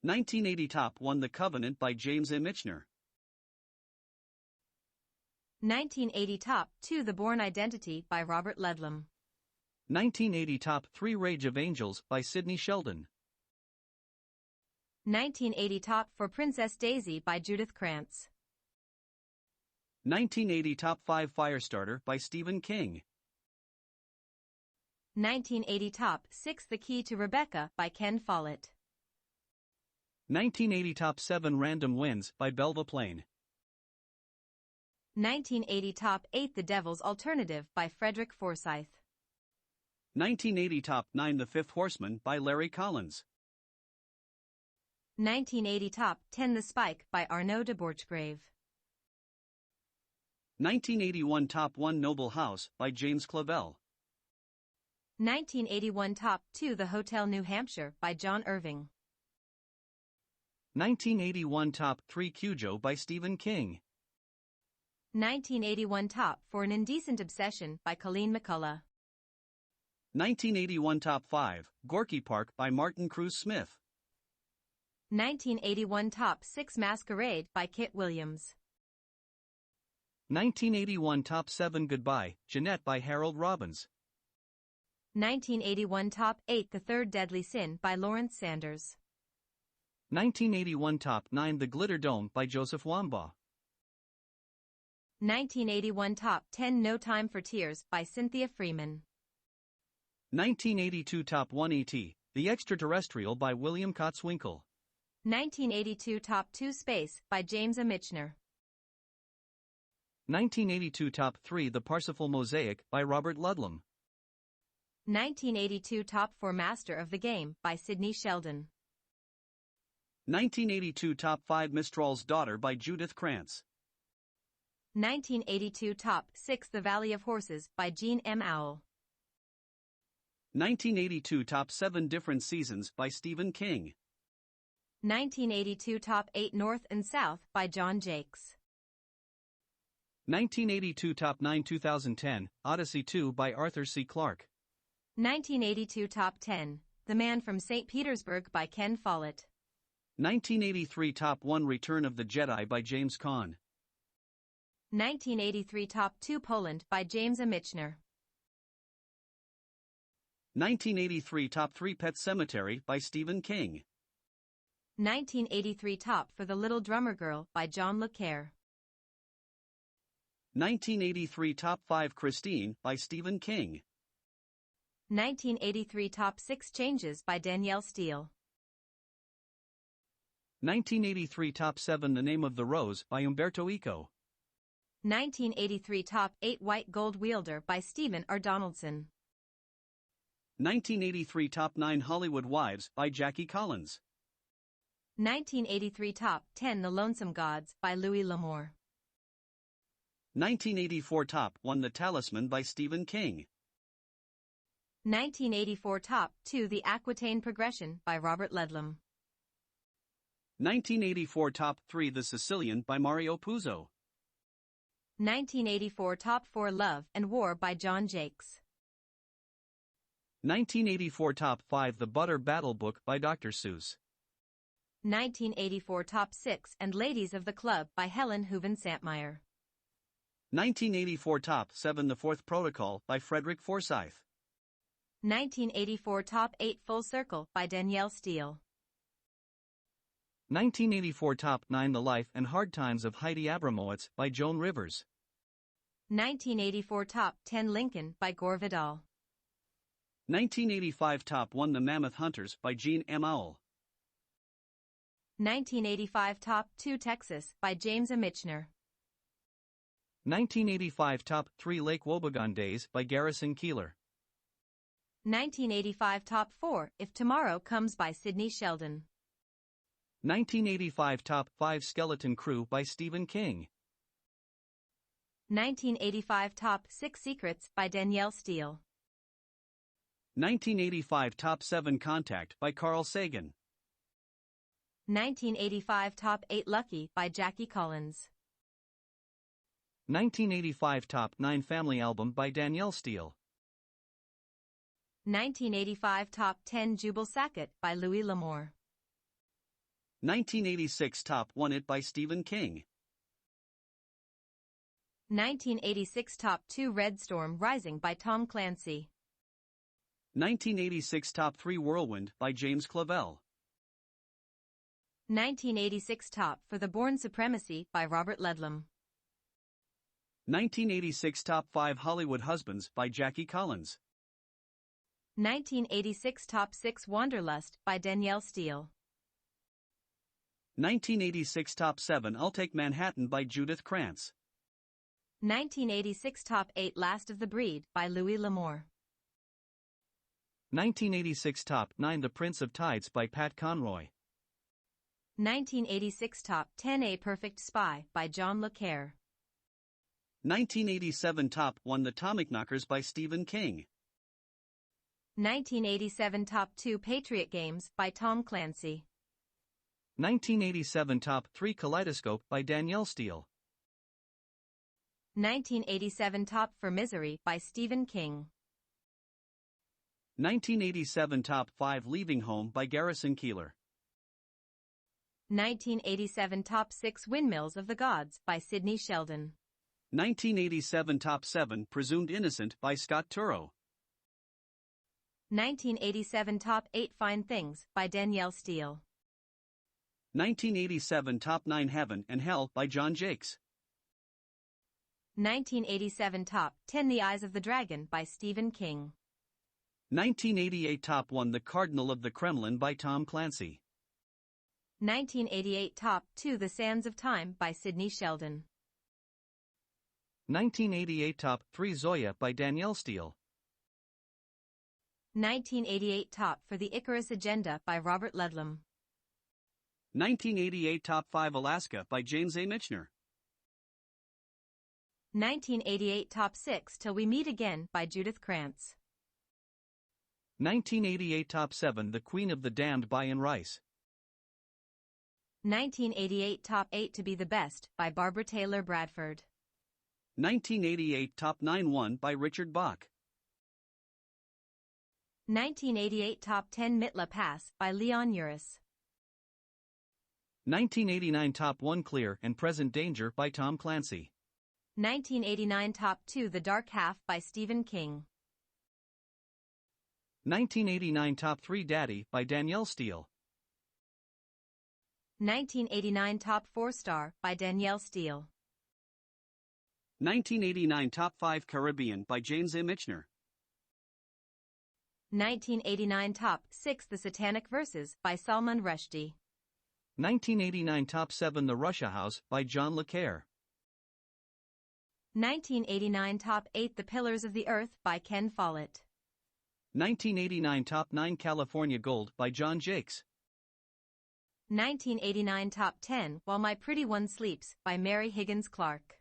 1980 Top 1 The Covenant by James M. Michener. 1980 Top 2 The Bourne Identity by Robert Ludlum. 1980 Top 3 Rage of Angels by Sidney Sheldon. 1980 Top 4 Princess Daisy by Judith Krantz. 1980 Top 5 Firestarter by Stephen King. 1980 Top 6 The Key to Rebecca by Ken Follett. 1980 Top 7 Random Wins by Belva Plain. 1980 Top 8 The Devil's Alternative by Frederick Forsyth. 1980 Top 9 The Fifth Horseman by Larry Collins. 1980 Top 10 The Spike by Arnaud de Borchgrave. 1981 Top 1 Noble House by James Clavell. 1981 Top 2 The Hotel New Hampshire by John Irving. 1981 Top 3 Cujo by Stephen King. 1981 Top 4 An Indecent Obsession by Colleen McCullough. 1981 Top 5 Gorky Park by Martin Cruz Smith. 1981 Top 6 Masquerade by Kit Williams. 1981 Top 7 Goodbye, Jeanette by Harold Robbins. 1981 Top 8 The Third Deadly Sin by Lawrence Sanders. 1981 Top 9 The Glitter Dome by Joseph Wambaugh. 1981 Top 10 No Time for Tears by Cynthia Freeman. 1982 Top 1 E.T., The Extraterrestrial by William Kotzwinkle. 1982 Top 2 Space by James M. Michener. 1982 Top 3 The Parsifal Mosaic by Robert Ludlum. 1982 Top 4 Master of the Game by Sidney Sheldon. 1982 Top 5 Mistral's Daughter by Judith Krantz. 1982 Top 6 The Valley of Horses by Jean M. Auel. 1982 Top 7 Different Seasons by Stephen King. 1982 Top 8 North and South by John Jakes. 1982 Top 9 2010 Odyssey 2 by Arthur C. Clarke. 1982 Top 10 The Man from St. Petersburg by Ken Follett. 1983 Top 1 Return of the Jedi by James Caan. 1983 Top 2 Poland by James M. Michener. 1983 Top 3 Pet Sematary by Stephen King. 1983 Top for the Little Drummer Girl by John Le Carre. 1983 Top 5 Christine by Stephen King. 1983 Top 6 Changes by Danielle Steele. 1983 Top 7 The Name of the Rose by Umberto Eco. 1983 Top 8 White Gold Wielder by Stephen R. Donaldson. 1983 Top 9 Hollywood Wives by Jackie Collins. 1983 Top 10 The Lonesome Gods by Louis L'Amour. 1984 Top 1 The Talisman by Stephen King. 1984 Top 2 The Aquitaine Progression by Robert Ludlum. 1984 Top 3 The Sicilian by Mario Puzo. 1984 Top 4 Love and War by John Jakes. 1984 Top 5 The Butter Battle Book by Dr. Seuss. 1984 Top 6 and Ladies of the Club by Helen Hooven Santmeyer. 1984 Top 7 The Fourth Protocol by Frederick Forsyth. 1984 Top 8 Full Circle by Danielle Steele. 1984 Top 9 The Life and Hard Times of Heidi Abramowitz by Joan Rivers. 1984 Top 10 Lincoln by Gore Vidal. 1985 Top 1 The Mammoth Hunters by Jean M. Auel. 1985 Top 2 Texas by James M. Michener. 1985 Top 3 Lake Wobegon Days by Garrison Keillor. 1985 Top 4 If Tomorrow Comes by Sidney Sheldon. 1985 Top 5 Skeleton Crew by Stephen King. 1985 Top 6 Secrets by Danielle Steele. 1985 Top 7 Contact by Carl Sagan. 1985 Top 8 Lucky by Jackie Collins. 1985 Top 9 Family Album by Danielle Steele. 1985 Top 10 Jubal Sackett by Louis L'Amour. 1986 Top 1 It by Stephen King. 1986 Top 2 Red Storm Rising by Tom Clancy. 1986 Top 3 Whirlwind by James Clavell. 1986 Top for the Bourne Supremacy by Robert Ludlum. 1986 Top 5 Hollywood Husbands by Jackie Collins. 1986 Top 6 Wanderlust by Danielle Steele. 1986 Top 7 I'll Take Manhattan by Judith Krantz. 1986 Top 8 Last of the Breed by Louis L'Amour. 1986 Top 9 The Prince of Tides by Pat Conroy. 1986 Top 10 A Perfect Spy by John Le Carre. 1987 Top 1 The Atomic Knockers by Stephen King. 1987 Top 2 Patriot Games by Tom Clancy. 1987 Top 3 Kaleidoscope by Danielle Steele. 1987 Top for Misery by Stephen King. 1987 Top 5 Leaving Home by Garrison Keillor. 1987 Top 6 Windmills of the Gods by Sidney Sheldon. 1987 Top 7 Presumed Innocent by Scott Turow. 1987 Top 8 Fine Things by Danielle Steele. 1987 Top 9 Heaven and Hell by John Jakes. 1987 Top 10 The Eyes of the Dragon by Stephen King. 1988 Top 1 The Cardinal of the Kremlin by Tom Clancy. 1988 Top 2 The Sands of Time by Sidney Sheldon. 1988 Top 3 Zoya by Danielle Steele. 1988 Top for the Icarus Agenda by Robert Ludlum. 1988 Top 5 Alaska by James A. Michener. 1988 Top 6 Till We Meet Again by Judith Krantz. 1988 Top 7 The Queen of the Damned by Anne Rice. 1988 Top 8 To Be the Best by Barbara Taylor Bradford. 1988 Top 9 1 by Richard Bach. 1988 Top 10 Mitla Pass by Leon Uris. 1989 Top 1 Clear and Present Danger by Tom Clancy. 1989 Top 2 The Dark Half by Stephen King. 1989 Top 3 Daddy by Danielle Steele. 1989 Top 4 Star by Danielle Steele. 1989 Top 5 Caribbean by James A. Michener. 1989 Top 6 The Satanic Verses by Salman Rushdie. 1989 Top 7 The Russia House by John Le Carre. 1989 Top 8 The Pillars of the Earth by Ken Follett. 1989 Top 9 California Gold by John Jakes. 1989 Top 10 While My Pretty One Sleeps by Mary Higgins Clark.